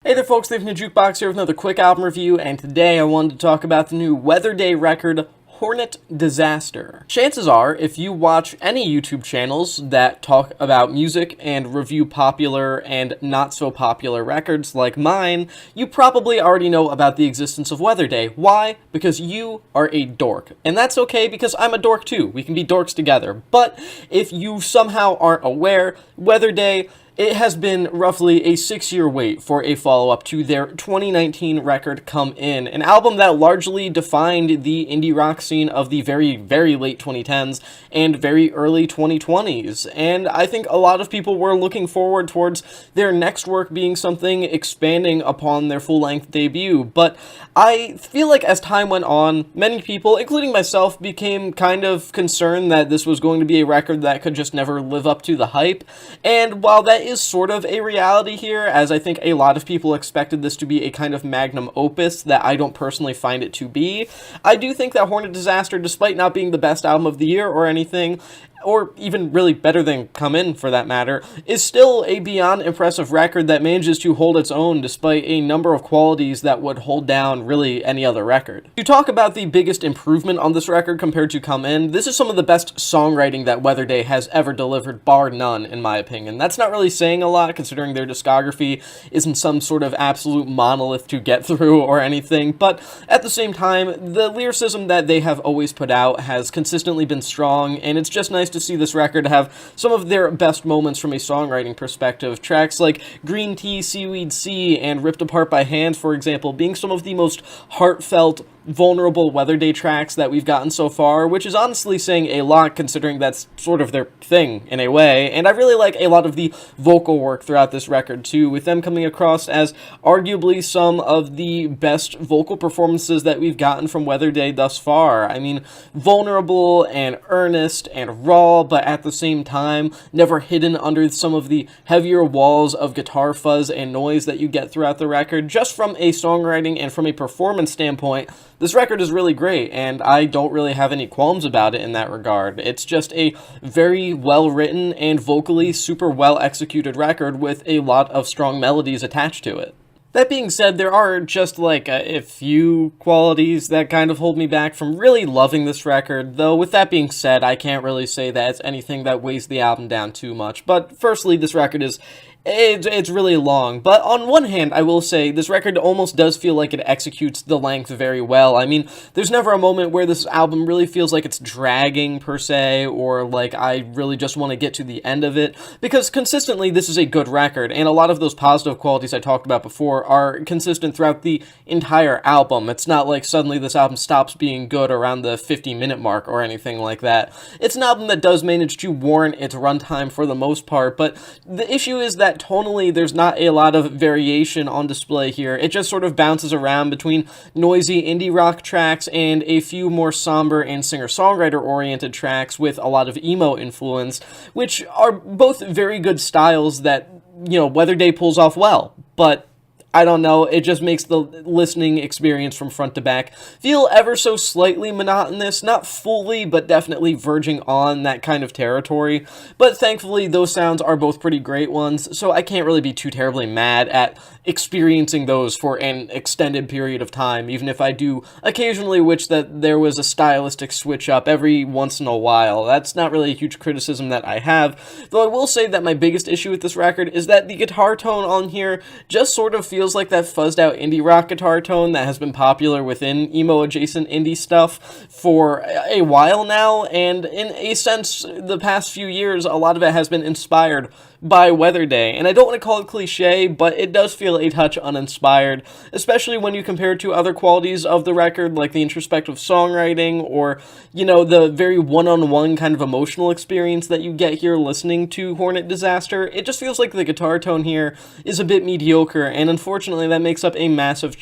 Hey there folks, Dave from the Jukebox here with another quick album review, and today I wanted to talk about the new Weatherday record, Hornet Disaster. Chances are, if you watch any YouTube channels that talk about music and review popular and not so popular records like mine, you probably already know about the existence of Weatherday. Why? Because you are a dork. And that's okay because I'm a dork too. We can be dorks together. But if you somehow aren't aware, Weatherday, it has been roughly a 6-year wait for a follow-up to their 2019 record, Come In, an album that largely defined the indie rock scene of the very, very late 2010s and very early 2020s. And I think a lot of people were looking forward towards their next work being something expanding upon their full-length debut. But I feel like as time went on, many people, including myself, became kind of concerned that this was going to be a record that could just never live up to the hype. And while that is sort of a reality here, as I think a lot of people expected this to be a kind of magnum opus that I don't personally find it to be, I do think that Hornet Disaster, despite not being the best album of the year or anything, or even really better than Come In for that matter, is still a beyond impressive record that manages to hold its own despite a number of qualities that would hold down really any other record. To talk about the biggest improvement on this record compared to Come In, this is some of the best songwriting that Weatherday has ever delivered, bar none, in my opinion. That's not really saying a lot considering their discography isn't some sort of absolute monolith to get through or anything, but at the same time, the lyricism that they have always put out has consistently been strong, and it's just nice to see this record have some of their best moments from a songwriting perspective. Tracks like Green Tea, Seaweed Sea, and Ripped Apart by Hand, for example, being some of the most heartfelt, vulnerable Weatherday tracks that we've gotten so far, which is honestly saying a lot considering that's sort of their thing in a way. And I really like a lot of the vocal work throughout this record too, with them coming across as arguably some of the best vocal performances that we've gotten from Weatherday thus far. I mean, vulnerable and earnest and raw, but at the same time never hidden under some of the heavier walls of guitar fuzz and noise that you get throughout the record. Just from a songwriting and from a performance standpoint, this record is really great, and I don't really have any qualms about it in that regard. It's just a very well-written and vocally super well-executed record with a lot of strong melodies attached to it. That being said, there are just like a few qualities that kind of hold me back from really loving this record, though with that being said, I can't really say that it's anything that weighs the album down too much. But firstly, this record is it's really long, but on one hand, I will say this record almost does feel like it executes the length very well. I mean, there's never a moment where this album really feels like it's dragging, per se, or like I really just want to get to the end of it, because consistently, this is a good record, and a lot of those positive qualities I talked about before are consistent throughout the entire album. It's not like suddenly this album stops being good around the 50-minute mark or anything like that. It's an album that does manage to warrant its runtime for the most part, but the issue is that tonally, there's not a lot of variation on display here. It just sort of bounces around between noisy indie rock tracks and a few more somber and singer-songwriter-oriented tracks with a lot of emo influence, which are both very good styles that, Weatherday pulls off well, but I don't know, it just makes the listening experience from front to back feel ever so slightly monotonous, not fully, but definitely verging on that kind of territory. But thankfully, those sounds are both pretty great ones, so I can't really be too terribly mad at experiencing those for an extended period of time, even if I do occasionally wish that there was a stylistic switch up every once in a while. That's not really a huge criticism that I have, though I will say that my biggest issue with this record is that the guitar tone on here just sort of feels like that fuzzed out indie rock guitar tone that has been popular within emo adjacent indie stuff for a while now, and in a sense, the past few years, a lot of it has been inspired by Weatherday, and I don't want to call it cliche, but it does feel a touch uninspired, especially when you compare it to other qualities of the record, like the introspective songwriting, or, the very one-on-one kind of emotional experience that you get here listening to Hornet Disaster. It just feels like the guitar tone here is a bit mediocre, and unfortunately that makes up a massive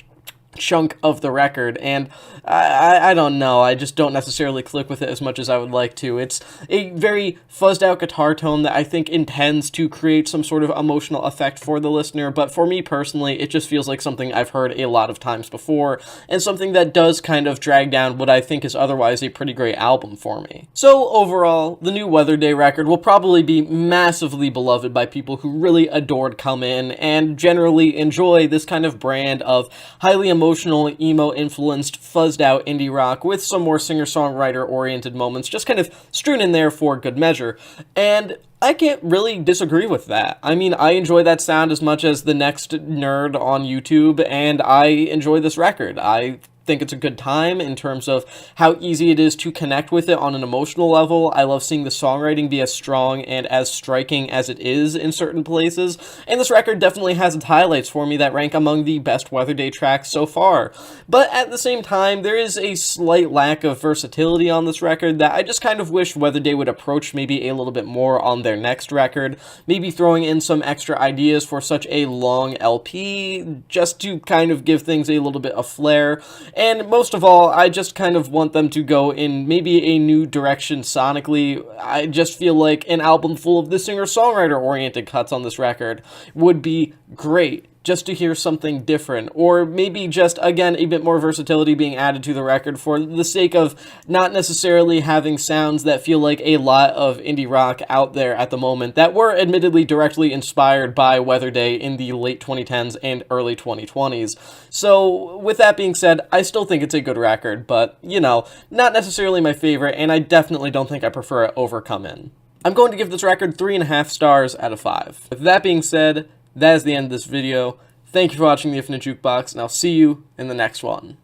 chunk of the record, and I don't know, I just don't necessarily click with it as much as I would like to. It's a very fuzzed out guitar tone that I think intends to create some sort of emotional effect for the listener, but for me personally, it just feels like something I've heard a lot of times before, and something that does kind of drag down what I think is otherwise a pretty great album for me. So overall, the new Weatherday record will probably be massively beloved by people who really adored Come In, and generally enjoy this kind of brand of highly emotional, emo-influenced, fuzzed-out indie rock with some more singer-songwriter-oriented moments just kind of strewn in there for good measure. And I can't really disagree with that. I mean, I enjoy that sound as much as the next nerd on YouTube, and I enjoy this record. I think it's a good time in terms of how easy it is to connect with it on an emotional level. I love seeing the songwriting be as strong and as striking as it is in certain places, and this record definitely has its highlights for me that rank among the best Weatherday tracks so far. But at the same time, there is a slight lack of versatility on this record that I just kind of wish Weatherday would approach maybe a little bit more on their next record, maybe throwing in some extra ideas for such a long LP, just to kind of give things a little bit of flair. And most of all, I just kind of want them to go in maybe a new direction sonically. I just feel like an album full of the singer-songwriter-oriented cuts on this record would be great, just to hear something different, or maybe just, again, a bit more versatility being added to the record for the sake of not necessarily having sounds that feel like a lot of indie rock out there at the moment that were admittedly directly inspired by Weatherday in the late 2010s and early 2020s. So, with that being said, I still think it's a good record, but, you know, not necessarily my favorite, and I definitely don't think I prefer it over Come In. I'm going to give this record 3.5 stars out of 5. With that being said, that is the end of this video. Thank you for watching The Infinite Jukebox, and I'll see you in the next one.